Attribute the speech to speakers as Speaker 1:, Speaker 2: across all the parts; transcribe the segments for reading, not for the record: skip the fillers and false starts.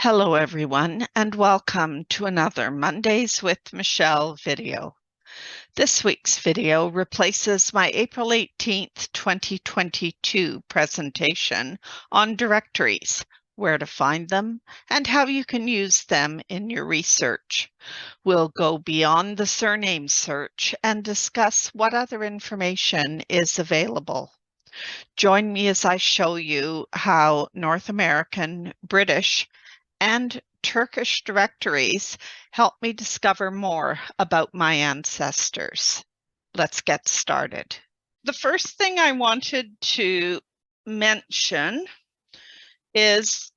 Speaker 1: Hello everyone, and welcome to another Mondays with Michele video. This week's video replaces my April 18th, 2022 presentation on directories, where to find them, and how you can use them in your research. We'll go beyond the surname search and discuss what other information is available. Join me as I show you how North American, British, and Turkish directories help me discover more about my ancestors. Let's get started. The first thing I wanted to mention is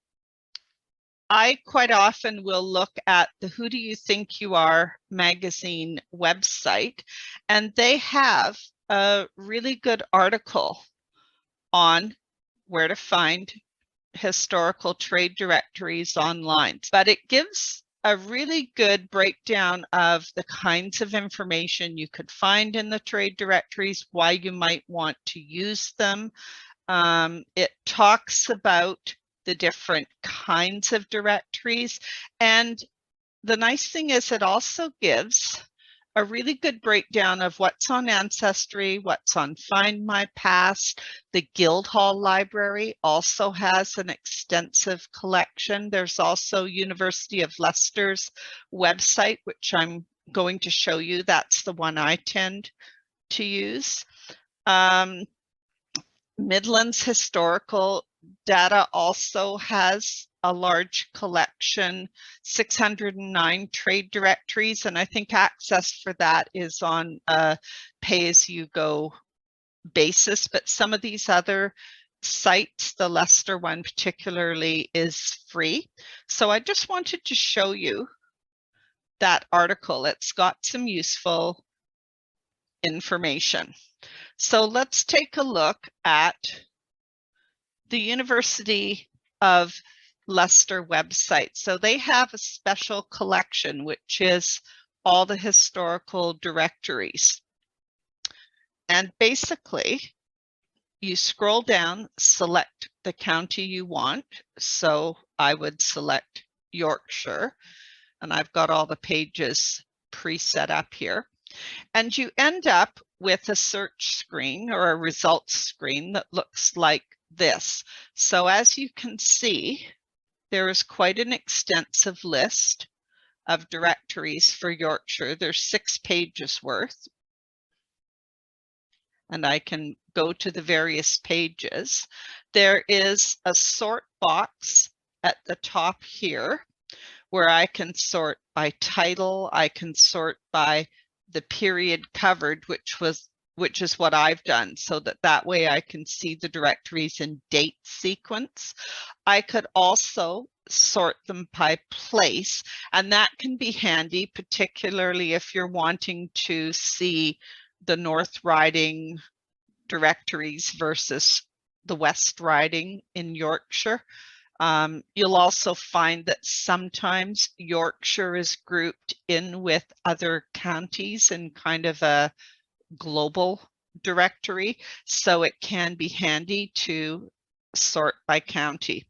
Speaker 1: I quite often will look at the Who Do You Think You Are magazine website, and they have a really good article on where to find historical trade directories online, but it gives a really good breakdown of the kinds of information you could find in the trade directories, why you might want to use them. It talks about the different kinds of directories, and the nice thing is it also gives a really good breakdown of what's on Ancestry, what's on Find My Past. The Guildhall Library also has an extensive collection. There's also University of Leicester's website, which I'm going to show you. That's the one I tend to use. Midlands Historical Data also has a large collection, 609 trade directories, and I think access for that is on a pay-as-you-go basis, but some of these other sites, the Leicester one particularly, is free. So I just wanted to show you that article. It's got some useful information. So let's take a look at the University of Leicester website. So they have a special collection, which is all the historical directories. And basically, you scroll down, select the county you want. So I would select Yorkshire, and I've got all the pages pre-set up here. And you end up with a search screen or a results screen that looks like this. So as you can see, there is quite an extensive list of directories for Yorkshire. There's 6 pages worth. And I can go to the various pages. There is a sort box at the top here where I can sort by title. I can sort by the period covered, which is what I've done, so that way I can see the directories in date sequence. I could also sort them by place, and that can be handy, particularly if you're wanting to see the North Riding directories versus the West Riding in Yorkshire. You'll also find that sometimes Yorkshire is grouped in with other counties in kind of a global directory, so it can be handy to sort by county.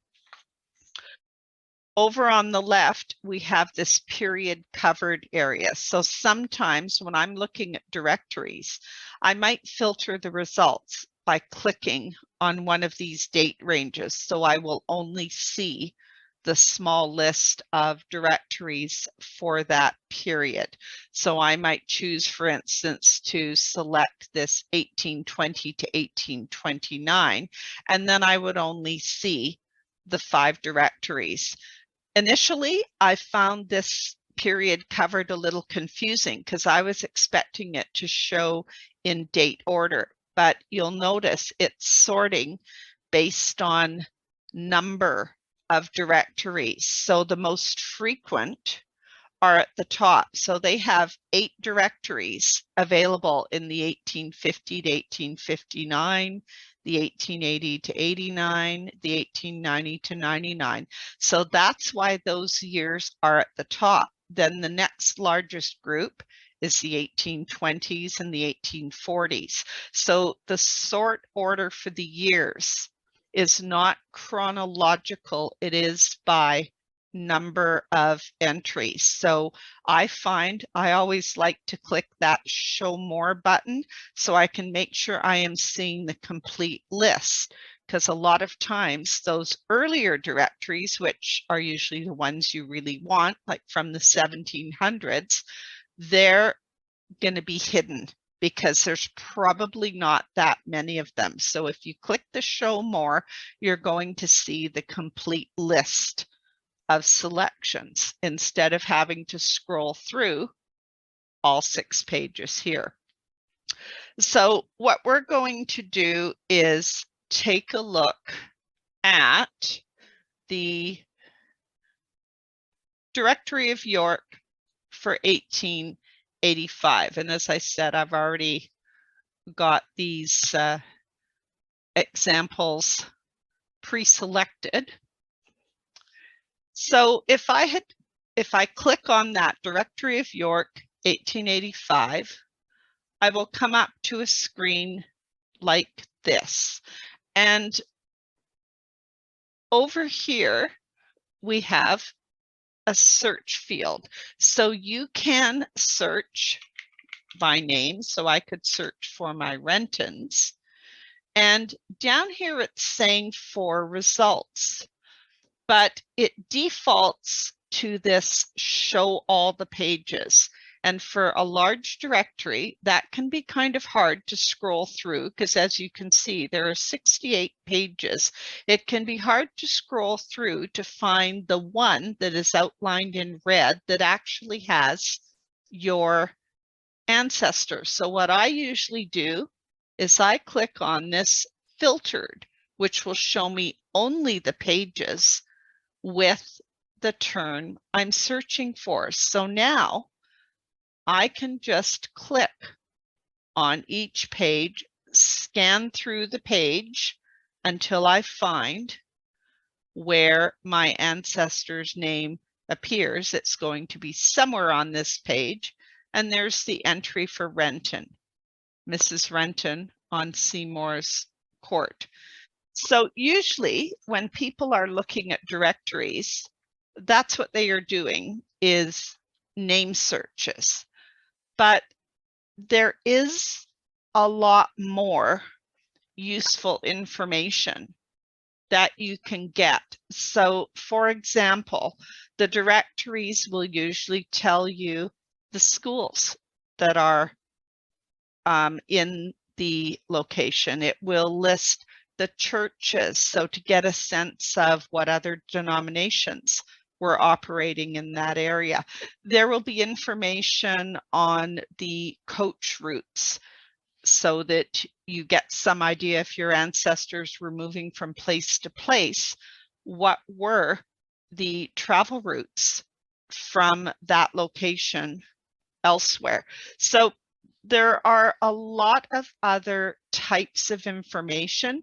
Speaker 1: Over on the left, we have this period covered area. So sometimes when I'm looking at directories, I might filter the results by clicking on one of these date ranges. So I will only see the small list of directories for that period. So I might choose, for instance, to select this 1820 to 1829, and then I would only see the 5 directories. Initially, I found this period covered a little confusing because I was expecting it to show in date order, but you'll notice it's sorting based on number of directories. So the most frequent are at the top. So they have 8 directories available in the 1850 to 1859, the 1880 to 89, the 1890 to 99. So that's why those years are at the top. Then the next largest group is the 1820s and the 1840s. So the sort order for the years is not chronological, it is by number of entries. So I find I always like to click that show more button so I can make sure I am seeing the complete list, because a lot of times those earlier directories, which are usually the ones you really want, like from the 1700s, they're going to be hidden because there's probably not that many of them. So if you click the show more, you're going to see the complete list of selections instead of having to scroll through all 6 pages here. So what we're going to do is take a look at the Directory of York for 1885. And as I said, I've already got these examples pre-selected. So if I click on that Directory of York 1885, I will come up to a screen like this. And over here, we have a search field. So you can search by name. So I could search for my Rentons. And down here, it's saying for results, but it defaults to this show all the pages. And for a large directory, that can be kind of hard to scroll through because, as you can see, there are 68 pages. It can be hard to scroll through to find the one that is outlined in red that actually has your ancestors. So what I usually do is I click on this filtered, which will show me only the pages with the term I'm searching for. So now I can just click on each page, scan through the page until I find where my ancestor's name appears. It's going to be somewhere on this page. And there's the entry for Renton, Mrs. Renton on Seymour's Court. So usually when people are looking at directories, that's what they are doing, is name searches. But there is a lot more useful information that you can get. So for example, the directories will usually tell you the schools that are in the location. It will list the churches, so to get a sense of what other denominations were operating in that area. There will be information on the coach routes so that you get some idea, if your ancestors were moving from place to place, what were the travel routes from that location elsewhere. So there are a lot of other types of information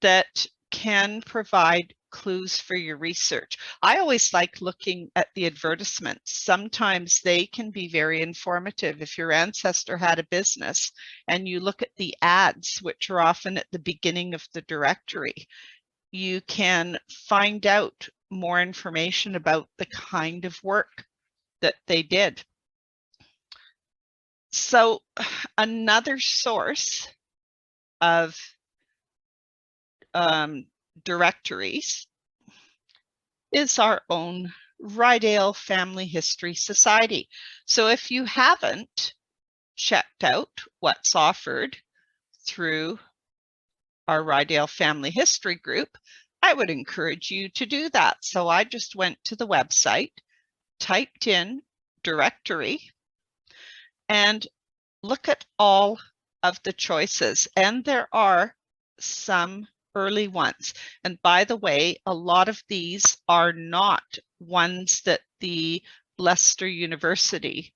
Speaker 1: that can provide clues for your research. I always like looking at the advertisements. Sometimes they can be very informative. If your ancestor had a business and you look at the ads, which are often at the beginning of the directory, you can find out more information about the kind of work that they did. So another source of directories is our own Rydale Family History Society. So if you haven't checked out what's offered through our Rydale Family History group, I would encourage you to do that. So I just went to the website, typed in directory, and look at all of the choices. And there are some early ones. And by the way, a lot of these are not ones that the Leicester University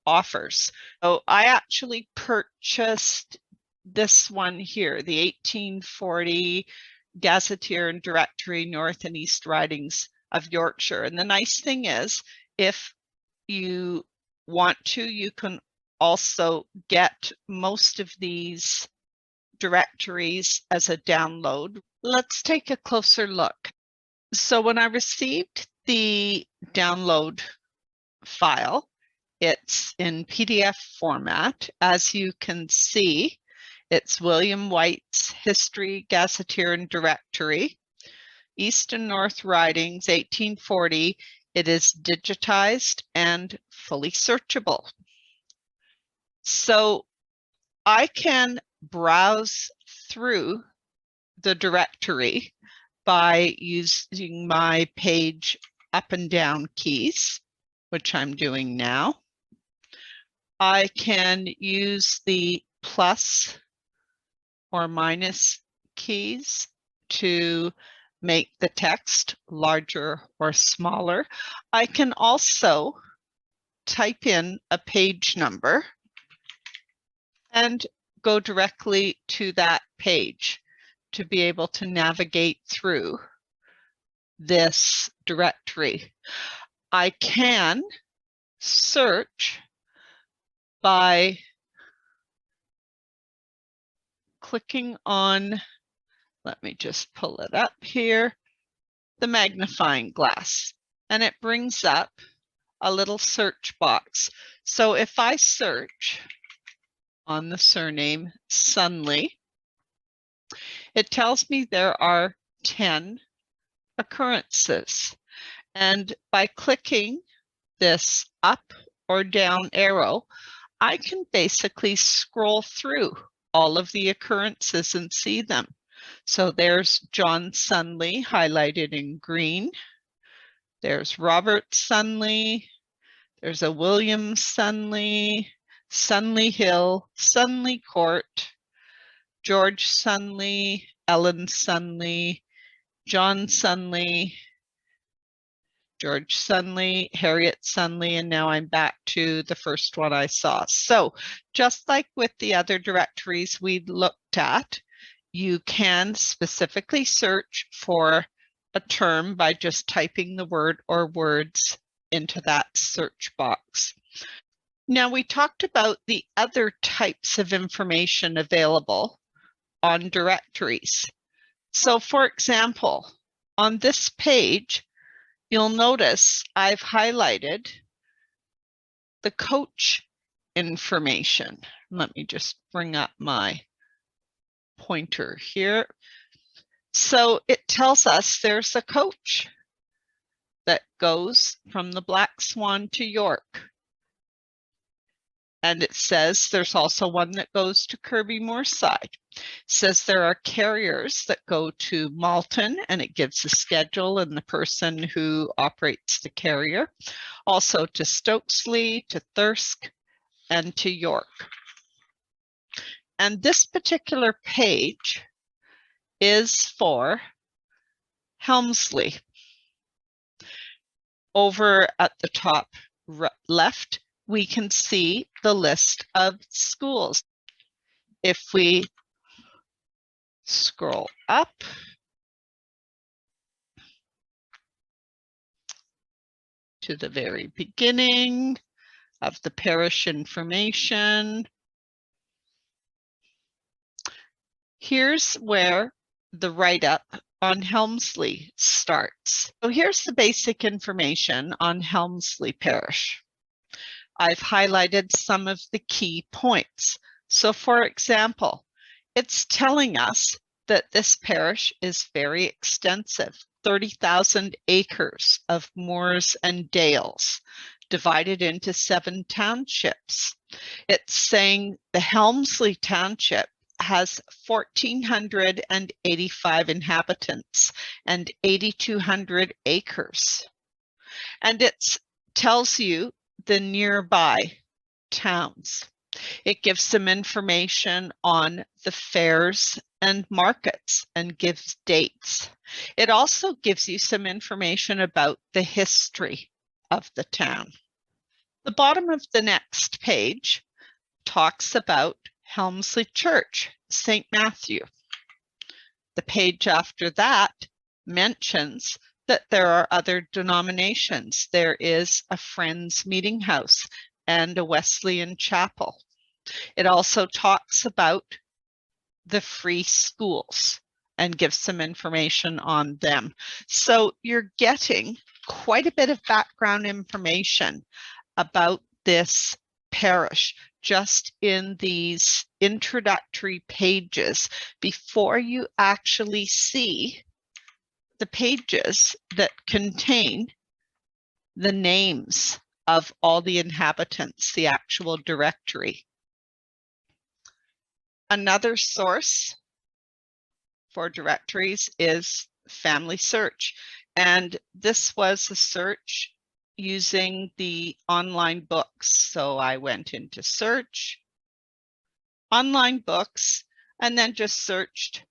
Speaker 1: offers. So I actually purchased this one here, the 1840 Gazetteer and Directory North and East Ridings of Yorkshire. And the nice thing is, if you want to, you can also get most of these directories as a download. Let's take a closer look. So when I received the download file. It's in PDF format. As you can see, it's William White's History, Gazetteer, and Directory, East and North Ridings, 1840. It is digitized and fully searchable. So I can browse through the directory by using my page up and down keys, which I'm doing now. I can use the plus or minus keys to make the text larger or smaller. I can also type in a page number and go directly to that page to be able to navigate through this directory. I can search by clicking on, let me just pull it up here, the magnifying glass, and it brings up a little search box. So if I search on the surname Sunley, it tells me there are 10 occurrences. And by clicking this up or down arrow, I can basically scroll through all of the occurrences and see them. So there's John Sunley highlighted in green. There's Robert Sunley. There's a William Sunley, Sunley Hill, Sunley Court, George Sunley, Ellen Sunley, John Sunley, George Sunley, Harriet Sunley, and now I'm back to the first one I saw. So just like with the other directories we looked at, you can specifically search for a term by just typing the word or words into that search box. Now we talked about the other types of information available on directories. So for example, on this page, you'll notice I've highlighted the coach information. Let me just bring up my pointer here. So it tells us there's a coach that goes from the Black Swan to York. And it says there's also one that goes to Kirby Moorside. It says there are carriers that go to Malton, and it gives the schedule and the person who operates the carrier. Also to Stokesley, to Thirsk, and to York. And this particular page is for Helmsley. Over at the top left, we can see the list of schools. If we scroll up to the very beginning of the parish information, here's where the write-up on Helmsley starts. So here's the basic information on Helmsley Parish. I've highlighted some of the key points. So for example, it's telling us that this parish is very extensive, 30,000 acres of moors and dales, divided into 7 townships. It's saying the Helmsley Township has 1,485 inhabitants and 8,200 acres. And it tells you the nearby towns. It gives some information on the fairs and markets and gives dates. It also gives you some information about the history of the town. The bottom of the next page talks about Helmsley Church, St. Matthew. The page after that mentions that there are other denominations. There is a Friends Meeting House and a Wesleyan Chapel. It also talks about the free schools and gives some information on them. So you're getting quite a bit of background information about this parish just in these introductory pages before you actually see the pages that contain the names of all the inhabitants, the actual directory. Another source for directories is Family Search, and this was a search using the online books. So I went into search, online books, and then just searched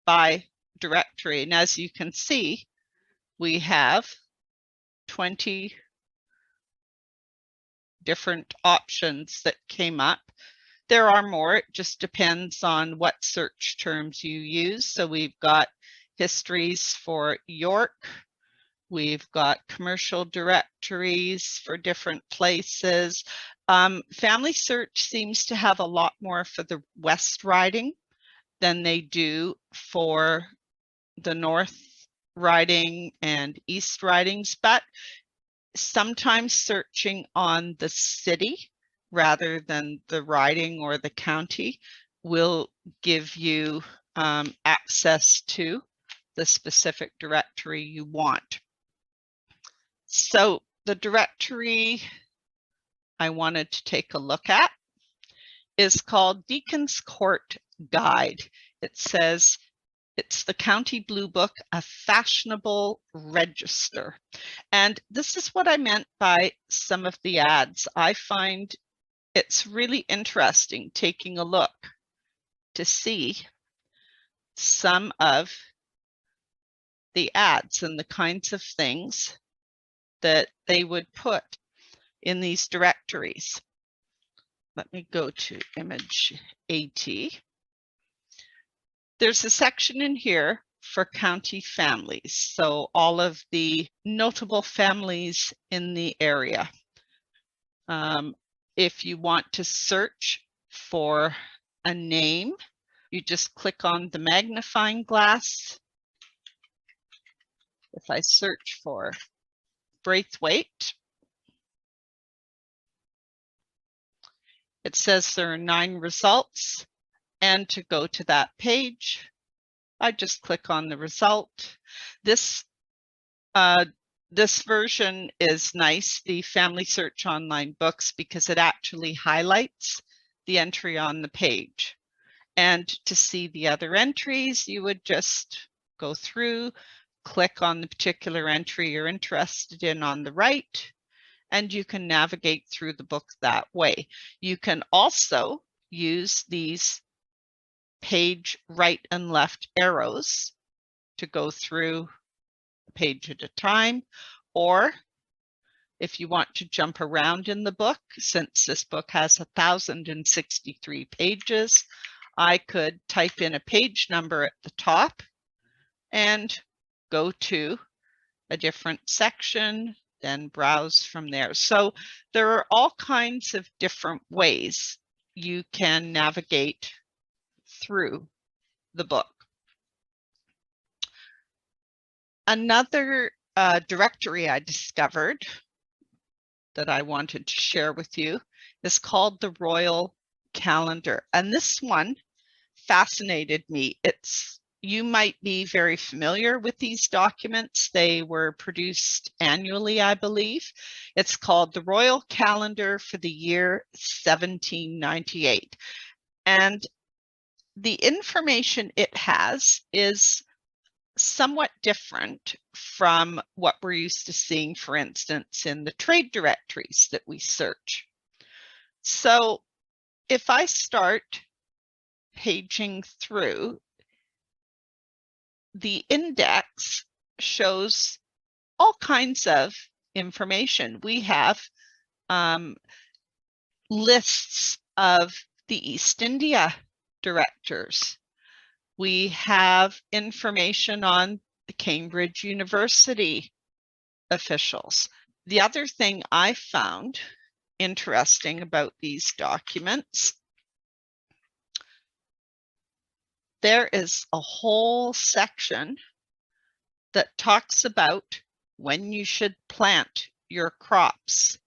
Speaker 1: by directory. And as you can see, we have 20 different options that came up. There are more, it just depends on what search terms you use. So we've got histories for York, we've got commercial directories for different places. Family Search seems to have a lot more for the West Riding than they do for the North Riding and East Ridings, but sometimes searching on the city rather than the riding or the county will give you access to the specific directory you want. So the directory I wanted to take a look at is called Deacon's Court Guide. It says it's the County Blue Book, a fashionable register. And this is what I meant by some of the ads. I find it's really interesting taking a look to see some of the ads and the kinds of things that they would put in these directories. Let me go to image AT. There's a section in here for county families, so all of the notable families in the area. If you want to search for a name, you just click on the magnifying glass. If I search for Braithwaite, it says there are 9 results, and to go to that page, I just click on the result. This version is nice, the Family Search online books, because it actually highlights the entry on the page. And to see the other entries, you would just go through, click on the particular entry you're interested in on the right, and you can navigate through the book that way. You can also use these page right and left arrows to go through a page at a time, or if you want to jump around in the book, since this book has 1,063 pages, I could type in a page number at the top and go to a different section, then browse from there. So there are all kinds of different ways you can navigate through the book. Another directory I discovered that I wanted to share with you is called the Royal Calendar. And this one fascinated me. You might be very familiar with these documents. They were produced annually, I believe. It's called the Royal Calendar for the year 1798. And the information it has is somewhat different from what we're used to seeing, for instance, in the trade directories that we search. So if I start paging through, the index shows all kinds of information. We have lists of the East India directors. We have information on the Cambridge University officials. The other thing I found interesting about these documents, there is a whole section that talks about when you should plant your crops.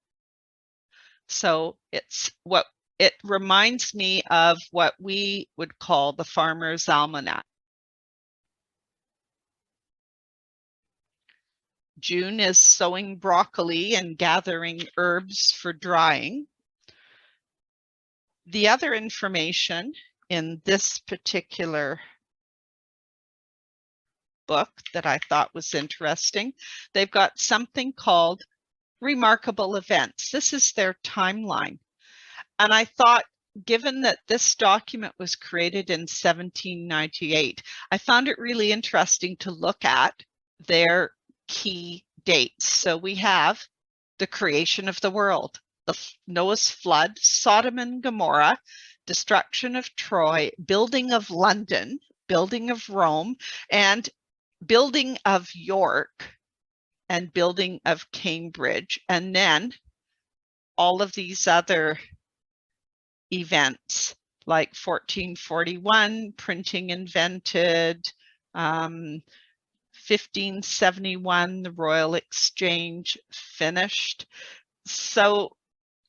Speaker 1: So it reminds me of what we would call the Farmer's Almanac. June is sowing broccoli and gathering herbs for drying. The other information in this particular book that I thought was interesting, they've got something called remarkable events. This is their timeline. And I thought, given that this document was created in 1798, I found it really interesting to look at their key dates. So we have the creation of the world, the Noah's flood, Sodom and Gomorrah, destruction of Troy, building of London, building of Rome, and building of York, and building of Cambridge. And then all of these other events like 1441, printing invented, 1571, the Royal Exchange finished. So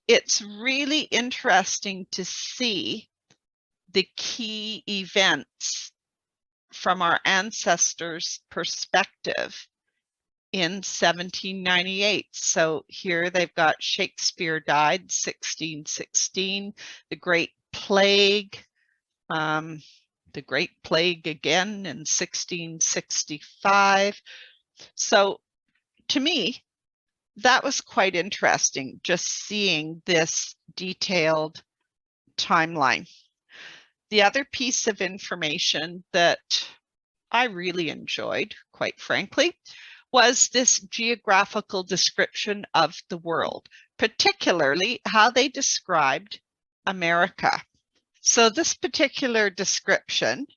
Speaker 1: it's really interesting to see the key events from our ancestors' perspective in 1798. So here they've got Shakespeare died 1616, the Great Plague, again in 1665. So to me, that was quite interesting, just seeing this detailed timeline. The other piece of information that I really enjoyed, quite frankly, was this geographical description of the world, particularly how they described America. So this particular description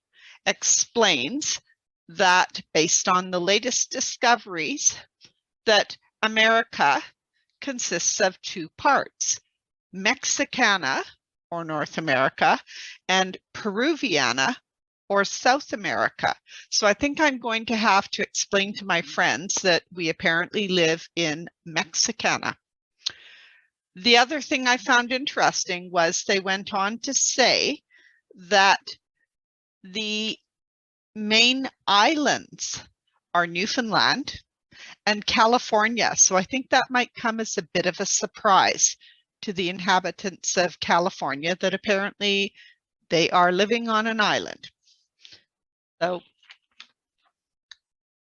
Speaker 1: explains that, based on the latest discoveries, that America consists of two parts, Mexicana, or North America, and Peruviana, or South America. So I think I'm going to have to explain to my friends that we apparently live in Mexicana. The other thing I found interesting was they went on to say that the main islands are Newfoundland and California. So I think that might come as a bit of a surprise to the inhabitants of California that apparently they are living on an island. So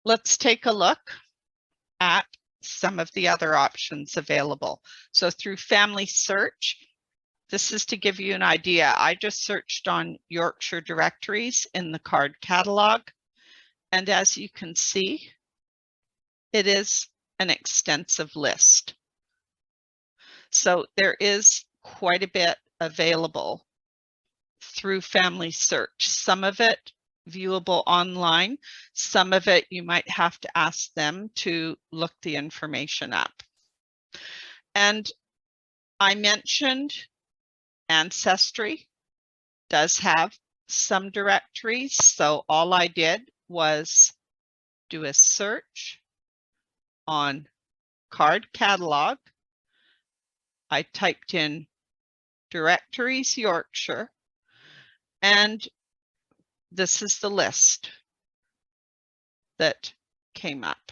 Speaker 1: let's take a look at some of the other options available. So through family search, this is to give you an idea. I just searched on Yorkshire Directories in the card catalog. And as you can see, it is an extensive list. So there is quite a bit available through family search. Some of it viewable online, some of it you might have to ask them to look the information up. And I mentioned Ancestry does have some directories, so all I did was do a search on card catalog. I typed in Directories Yorkshire, and this is the list that came up.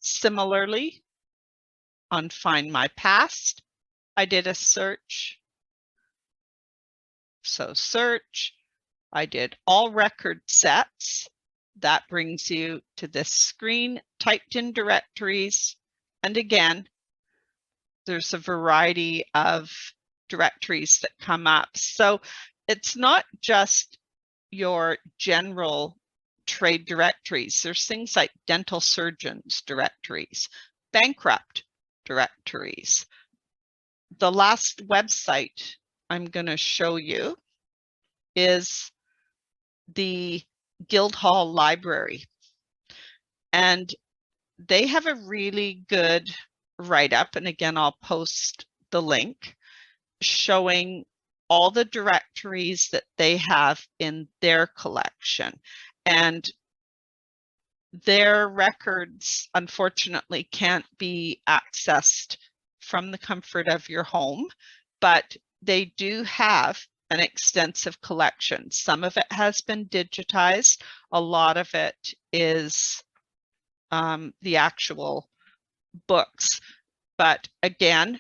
Speaker 1: Similarly, on Find My Past, I did a search. So search, I did all record sets. That brings you to this screen, typed in directories. And again, there's a variety of directories that come up. So it's not just your general trade directories. There's things like dental surgeons directories, bankrupt directories. The last website I'm going to show you is the Guildhall Library. And they have a really good write-up, and again, I'll post the link, showing all the directories that they have in their collection. And their records, unfortunately, can't be accessed from the comfort of your home, but they do have an extensive collection. Some of it has been digitized. A lot of it is the actual books. But again,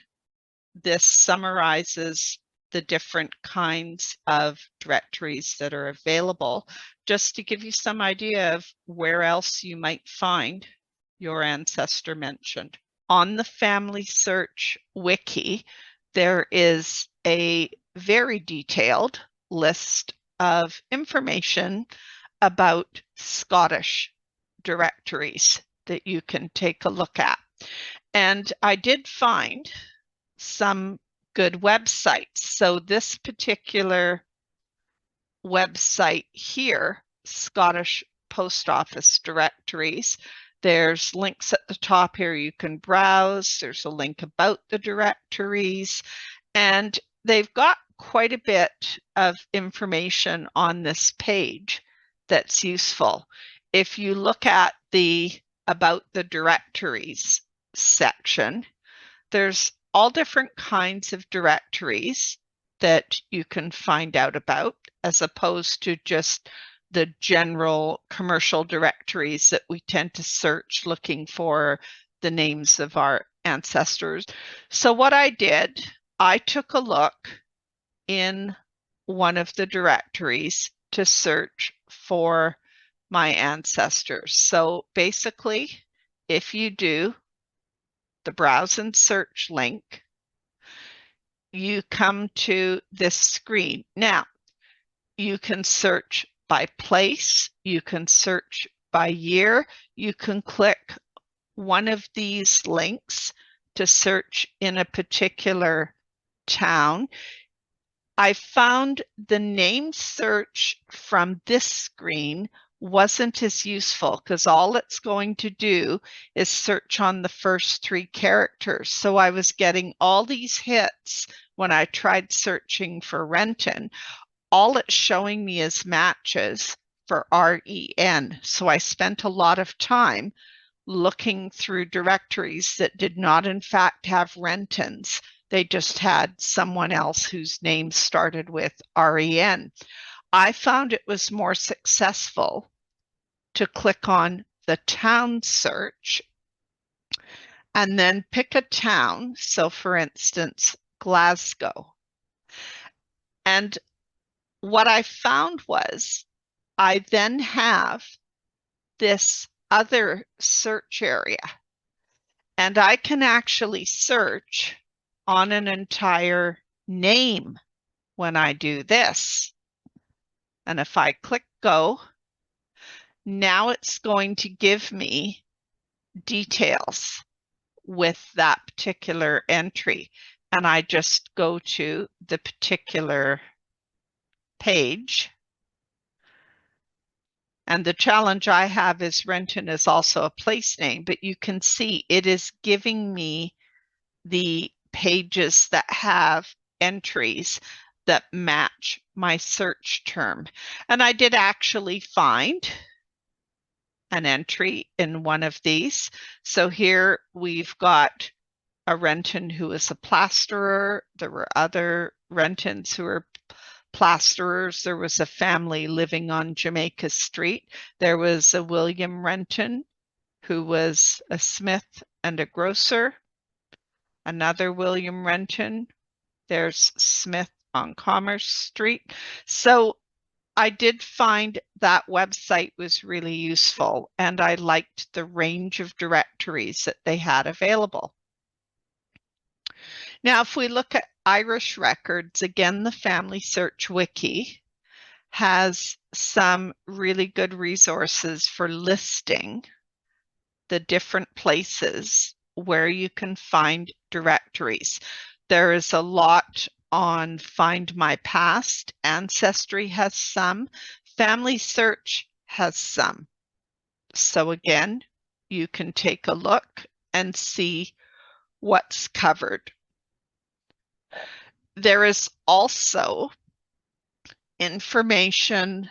Speaker 1: this summarizes the different kinds of directories that are available, just to give you some idea of where else you might find your ancestor mentioned. On the Family Search Wiki, there is a very detailed list of information about Scottish directories that you can take a look at. And I did find some good websites. So this particular website here, Scottish Post Office Directories, there's links at the top here you can browse. There's a link about the directories, and they've got quite a bit of information on this page that's useful. If you look at the About the Directories section, there's all different kinds of directories that you can find out about, as opposed to just the general commercial directories that we tend to search looking for the names of our ancestors. So what I did, I took a look in one of the directories to search for my ancestors. So basically, if you do the browse and search link, you come to this screen. Now, you can search by place, you can search by year, you can click one of these links to search in a particular town. I found the name search from this screen wasn't as useful, because all it's going to do is search on the first 3 characters. So I was getting all these hits when I tried searching for Renton. All it's showing me is matches for REN. So I spent a lot of time looking through directories that did not in fact have Rentons. They just had someone else whose name started with REN. I found it was more successful to click on the town search and then pick a town. So for instance, Glasgow. And what I found was I then have this other search area, and I can actually search on an entire name when I do this. And if I click go, now it's going to give me details with that particular entry. And I just go to the particular page. And the challenge I have is Renton is also a place name, but you can see it is giving me the pages that have entries that match my search term. And I did actually find an entry in one of these. So here we've got a Renton who is a plasterer. There were other Rentons who were plasterers. There was a family living on Jamaica Street. There was a William Renton who was a smith and a grocer. Another William Renton. There's Smith on Commerce Street. So I did find that website was really useful, and I liked the range of directories that they had available. Now, if we look at Irish records, again, the Family Search Wiki has some really good resources for listing the different places where you can find directories. There is a lot on Find My Past. Ancestry has some. Family Search has some. So again, you can take a look and see what's covered. There is also information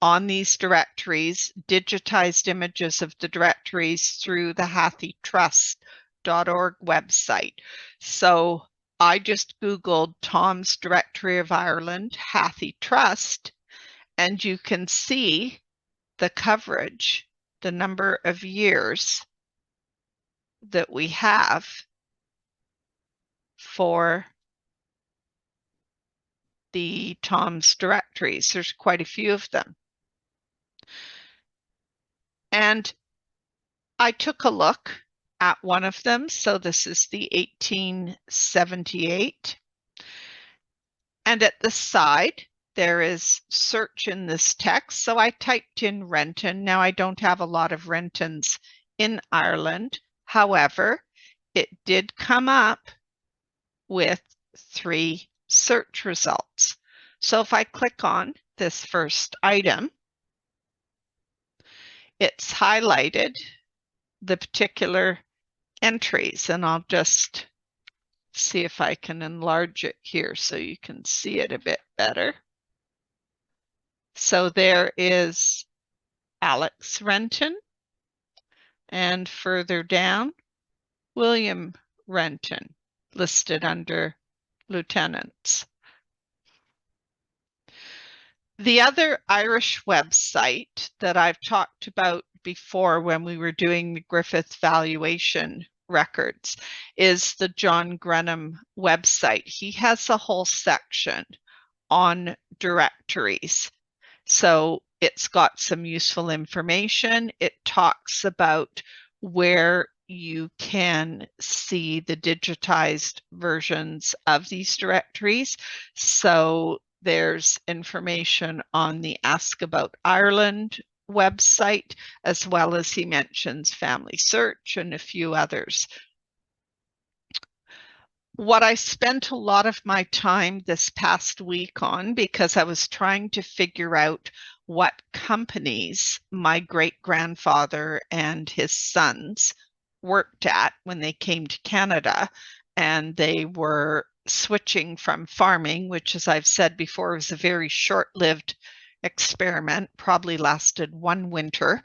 Speaker 1: on these directories, digitized images of the directories through the hathitrust.org website. So I just Googled Tom's Directory of Ireland, Hathi Trust, and you can see the coverage, the number of years that we have for the Tom's directories. There's quite a few of them. And I took a look at one of them. So this is the 1878. And at the side, there is search in this text. So I typed in Renton. Now I don't have a lot of Rentons in Ireland. However, it did come up with 3 search results. So if I click on this first item, it's highlighted the particular entries, and I'll just see if I can enlarge it here so you can see it a bit better. So there is Alex Renton, and further down, William Renton, listed under lieutenants. The other Irish website that I've talked about before when we were doing the Griffith valuation records is the John Grenham website. He has a whole section on directories. So it's got some useful information. It talks about where you can see the digitized versions of these directories. So there's information on the Ask About Ireland website, as well as he mentions Family Search and a few others. What I spent a lot of my time this past week on, because I was trying to figure out what companies my great-grandfather and his sons worked at when they came to Canada, and they were switching from farming, which, as I've said before, was a very short-lived experiment, probably lasted 1 winter.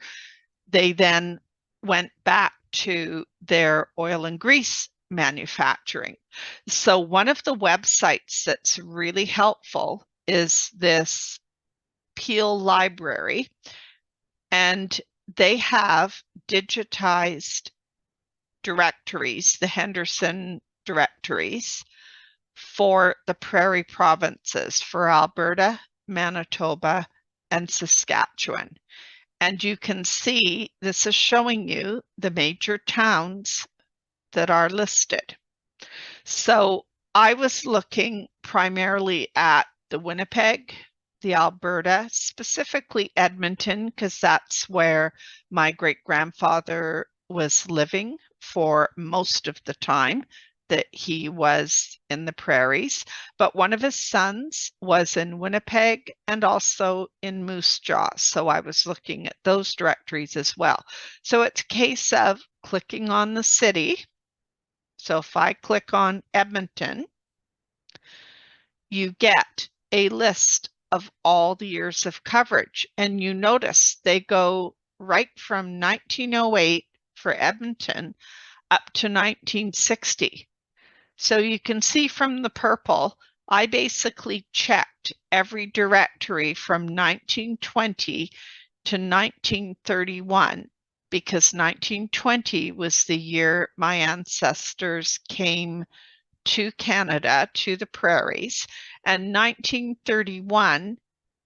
Speaker 1: They then went back to their oil and grease manufacturing. So one of the websites that's really helpful is this Peel Library, and they have digitized directories, the Henderson directories, for the prairie provinces, for Alberta, Manitoba, and Saskatchewan. And you can see this is showing you the major towns that are listed. So I was looking primarily at the Winnipeg, the Alberta, specifically Edmonton, because that's where my great-grandfather was living for most of the time that he was in the prairies. But one of his sons was in Winnipeg and also in Moose Jaw. So I was looking at those directories as well. So it's a case of clicking on the city. So if I click on Edmonton, you get a list of all the years of coverage. And you notice they go right from 1908 for Edmonton up to 1960. So you can see from the purple, I basically checked every directory from 1920 to 1931, because 1920 was the year my ancestors came to Canada, to the prairies, and 1931,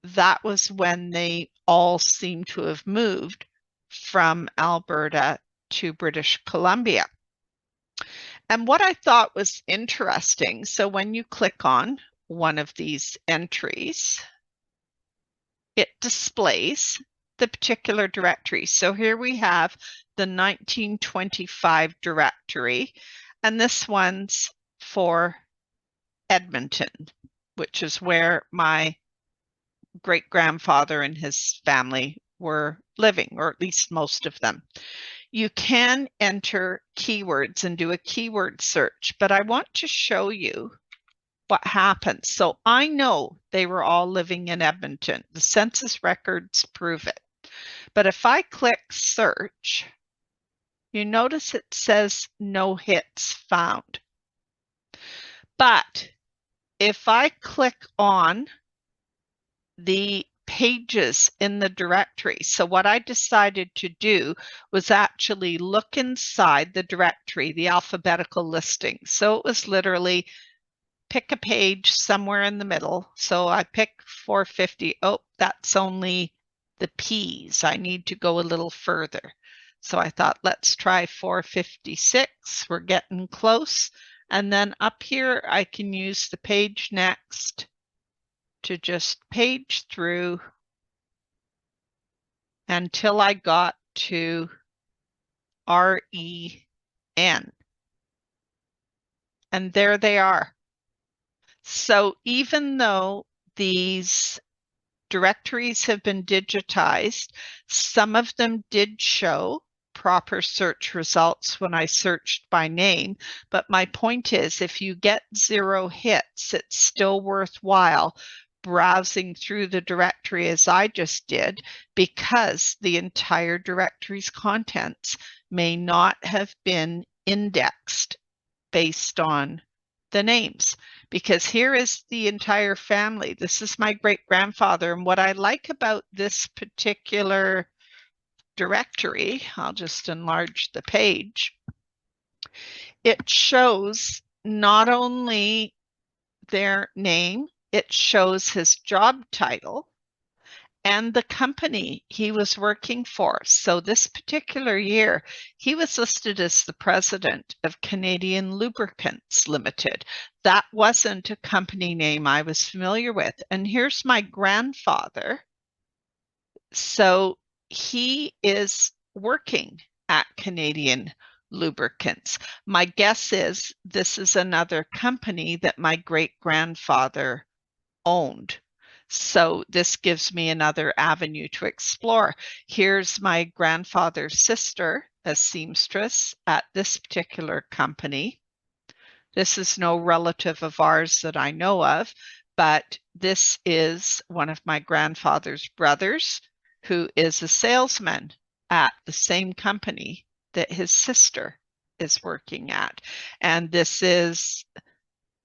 Speaker 1: that was when they all seem to have moved from Alberta to British Columbia. And what I thought was interesting, so when you click on one of these entries, it displays the particular directory. So here we have the 1925 directory, and this one's for Edmonton, which is where my great-grandfather and his family were living, or at least most of them. You can enter keywords and do a keyword search, but I want to show you what happened. So I know they were all living in Edmonton. The census records prove it. But if I click search, you notice it says no hits found. But if I click on the pages in the directory, so what I decided to do was actually look inside the directory, the alphabetical listing. So it was literally pick a page somewhere in the middle. So I pick 450. Oh, that's only the P's. I need to go a little further. So I thought, let's try 456. We're getting close. And then up here, I can use the page next to just page through until I got to REN. And there they are. So even though these directories have been digitized, some of them did show proper search results when I searched by name. But my point is, if you get 0 hits, it's still worthwhile browsing through the directory as I just did, because the entire directory's contents may not have been indexed based on the names. Because here is the entire family. This is my great-grandfather. And what I like about this particular directory, I'll just enlarge the page, it shows not only their name, it shows his job title and the company he was working for. So this particular year, he was listed as the president of Canadian Lubricants Limited. That wasn't a company name I was familiar with. And here's my grandfather. So he is working at Canadian Lubricants. My guess is this is another company that my great-grandfather owned. So this gives me another avenue to explore. Here's my grandfather's sister, a seamstress at this particular company. This is no relative of ours that I know of, but this is one of my grandfather's brothers who is a salesman at the same company that his sister is working at. And this is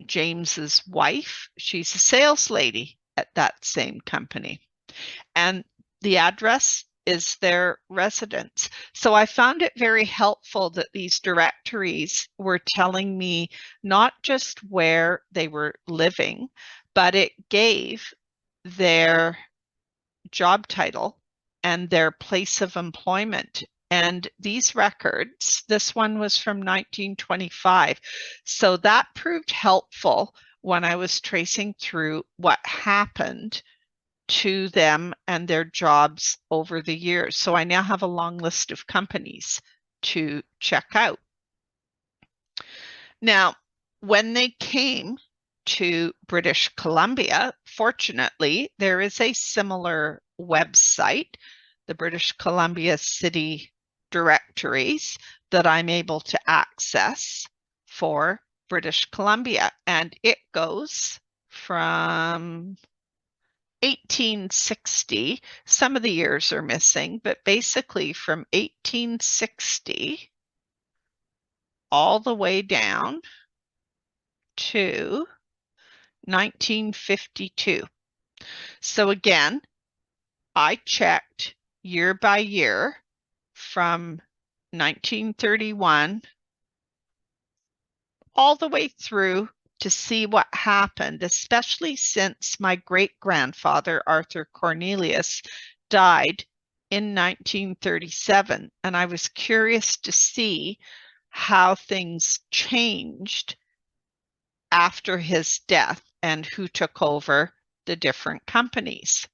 Speaker 1: James's wife. She's a sales lady at that same company. And the address is their residence. So I found it very helpful that these directories were telling me not just where they were living, but it gave their job title and their place of employment. And these records, this one was from 1925. So that proved helpful when I was tracing through what happened to them and their jobs over the years. So I now have a long list of companies to check out. Now, when they came to British Columbia, fortunately, there is a similar website, the British Columbia City Directories, that I'm able to access for British Columbia. And it goes from 1860, some of the years are missing, but basically from 1860 all the way down to 1952. So again, I checked year by year from 1931 all the way through to see what happened, especially since my great-grandfather, Arthur Cornelius, died in 1937. And I was curious to see how things changed after his death and who took over the different companies.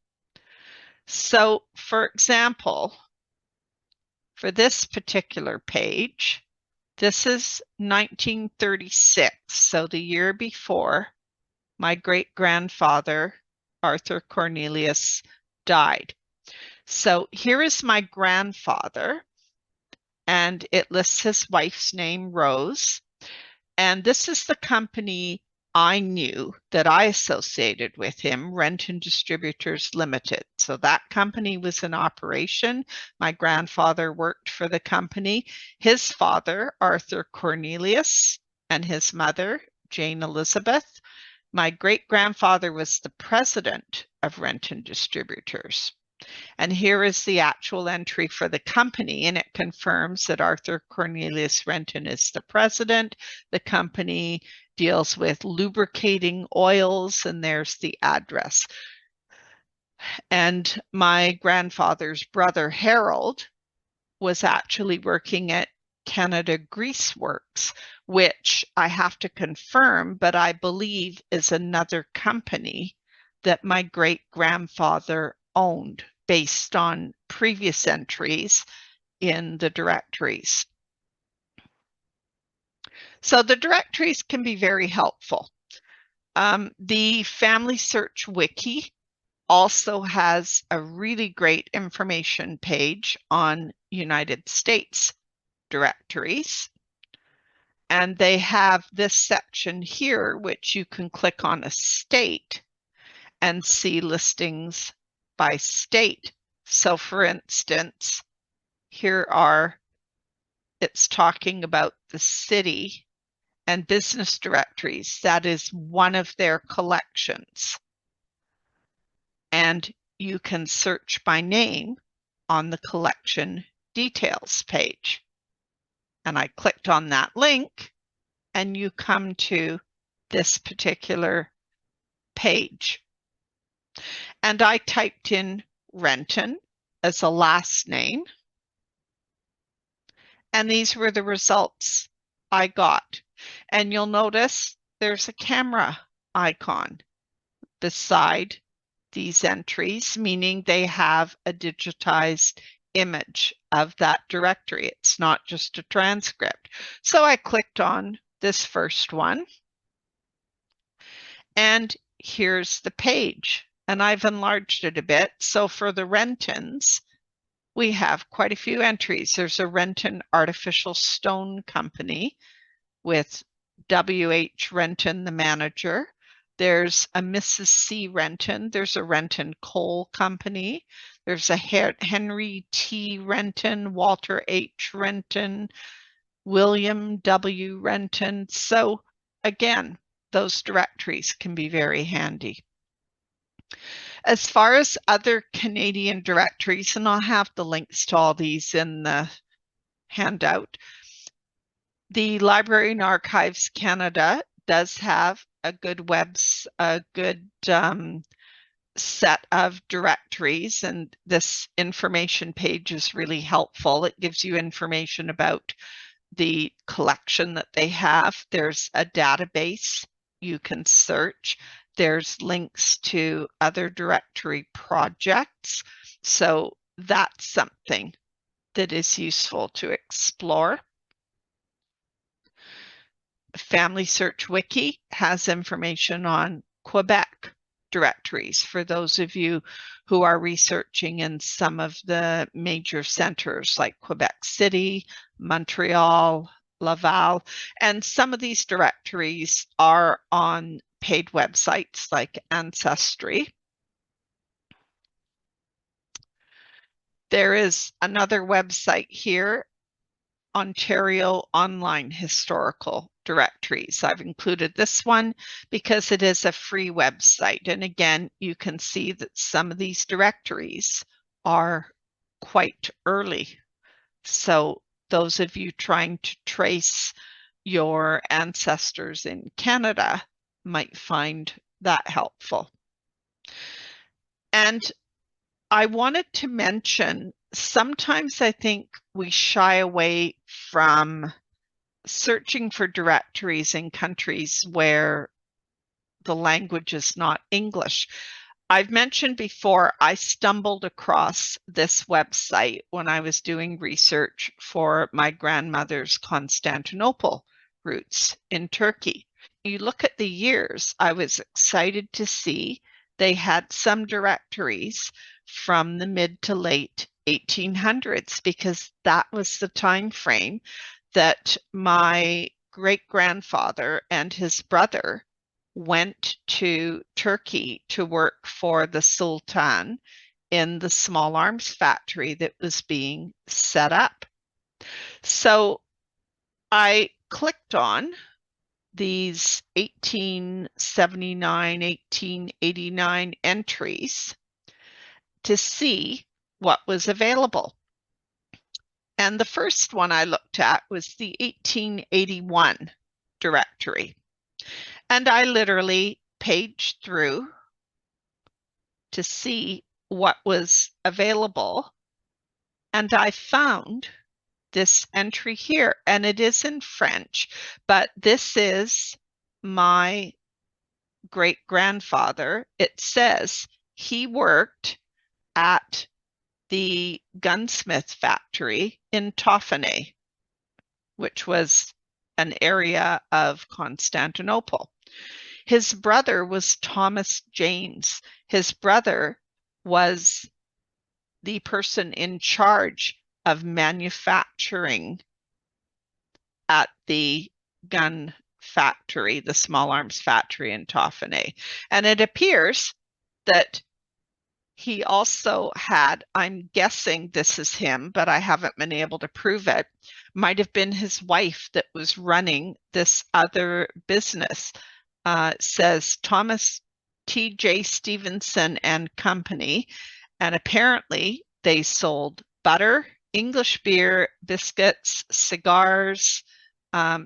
Speaker 1: So, for example, for this particular page, this is 1936, so the year before my great-grandfather, Arthur Cornelius, died. So here is my grandfather, and it lists his wife's name, Rose. And this is the company I knew that I associated with him Renton Distributors Limited. So that company was in operation. My grandfather worked for the company. His father, Arthur Cornelius, and his mother, Jane Elizabeth. My great-grandfather was the president of Renton Distributors. And here is the actual entry for the company, and it confirms that Arthur Cornelius Renton is the president. The company deals with lubricating oils, and there's the address. And my grandfather's brother, Harold, was actually working at Canada Grease Works, which I have to confirm, but I believe is another company that my great-grandfather owned based on previous entries in the directories. So the directories can be very helpful. The Family Search Wiki also has a really great information page on United States directories. And they have this section here, which you can click on a state and see listings by state. So for instance, it's talking about the city and business directories. That is one of their collections. And you can search by name on the collection details page. And I clicked on that link, and you come to this particular page. And I typed in Renton as a last name, and these were the results I got. And you'll notice there's a camera icon beside these entries, meaning they have a digitized image of that directory. It's not just a transcript. So I clicked on this first one, and here's the page, and I've enlarged it a bit. So for the Rentons, we have quite a few entries. There's a Renton Artificial Stone Company with W.H. Renton, the manager. There's a Mrs. C. Renton. There's a Renton Coal Company. There's a Henry T. Renton, Walter H. Renton, William W. Renton. So again, those directories can be very handy. As far as other Canadian directories, and I'll have the links to all these in the handout, the Library and Archives Canada does have a good set of directories, and this information page is really helpful. It gives you information about the collection that they have. There's a database you can search. There's links to other directory projects. So that's something that is useful to explore. Family Search Wiki has information on Quebec directories for those of you who are researching in some of the major centers like Quebec City, Montreal, Laval, and some of these directories are on paid websites like Ancestry. There is another website here, Ontario Online Historical Directories. I've included this one because it is a free website. And again, you can see that some of these directories are quite early. So those of you trying to trace your ancestors in Canada might find that helpful. And I wanted to mention, sometimes I think we shy away from searching for directories in countries where the language is not English. I've mentioned before, I stumbled across this website when I was doing research for my grandmother's Constantinople roots in Turkey. You look at the years, I was excited to see they had some directories from the mid to late 1800s, because that was the time frame that my great-grandfather and his brother went to Turkey to work for the Sultan in the small arms factory that was being set up. So I clicked on these 1879, 1889 entries to see what was available. And the first one I looked at was the 1881 directory. And I literally paged through to see what was available. And I found this entry here, and it is in French, but this is my great-grandfather. It says he worked at the gunsmith factory in Toffanet, which was an area of Constantinople. His brother was Thomas James. His brother was the person in charge of manufacturing at the gun factory, the small arms factory in Toffanet. And it appears that he also had, I'm guessing this is him, but I haven't been able to prove it, might have been his wife that was running this other business. Says Thomas T.J. Stevenson and Company, and apparently they sold butter, English beer, biscuits, cigars.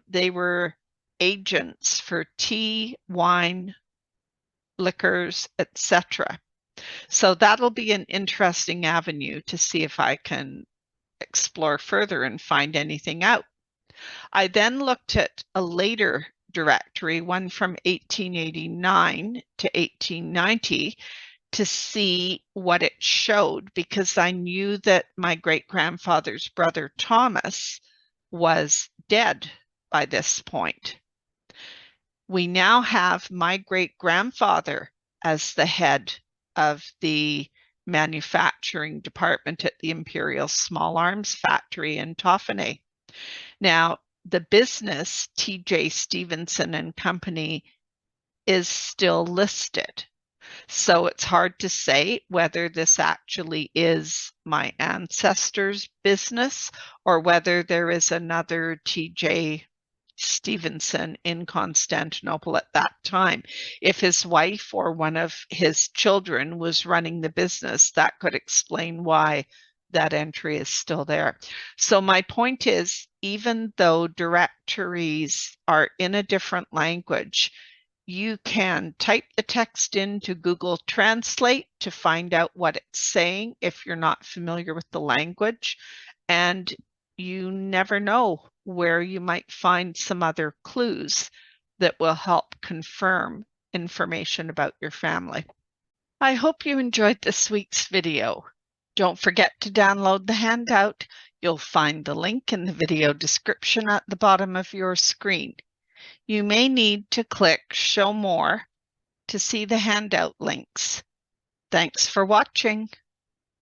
Speaker 1: They were agents for tea, wine, liquors, etc. So that'll be an interesting avenue to see if I can explore further and find anything out. I then looked at a later directory, one from 1889 to 1890, to see what it showed, because I knew that my great-grandfather's brother Thomas was dead by this point. We now have my great-grandfather as the head of the manufacturing department at the Imperial Small Arms Factory in Toffanet. Now, the business, T.J. Stevenson and Company, is still listed. So it's hard to say whether this actually is my ancestors' business or whether there is another T.J. Stevenson in Constantinople at that time. If his wife or one of his children was running the business, that could explain why that entry is still there. So my point is, even though directories are in a different language, you can type the text into Google Translate to find out what it's saying if you're not familiar with the language, and you never know where you might find some other clues that will help confirm information about your family. I hope you enjoyed this week's video. Don't forget to download the handout. You'll find the link in the video description at the bottom of your screen. You may need to click Show More to see the handout links. Thanks for watching.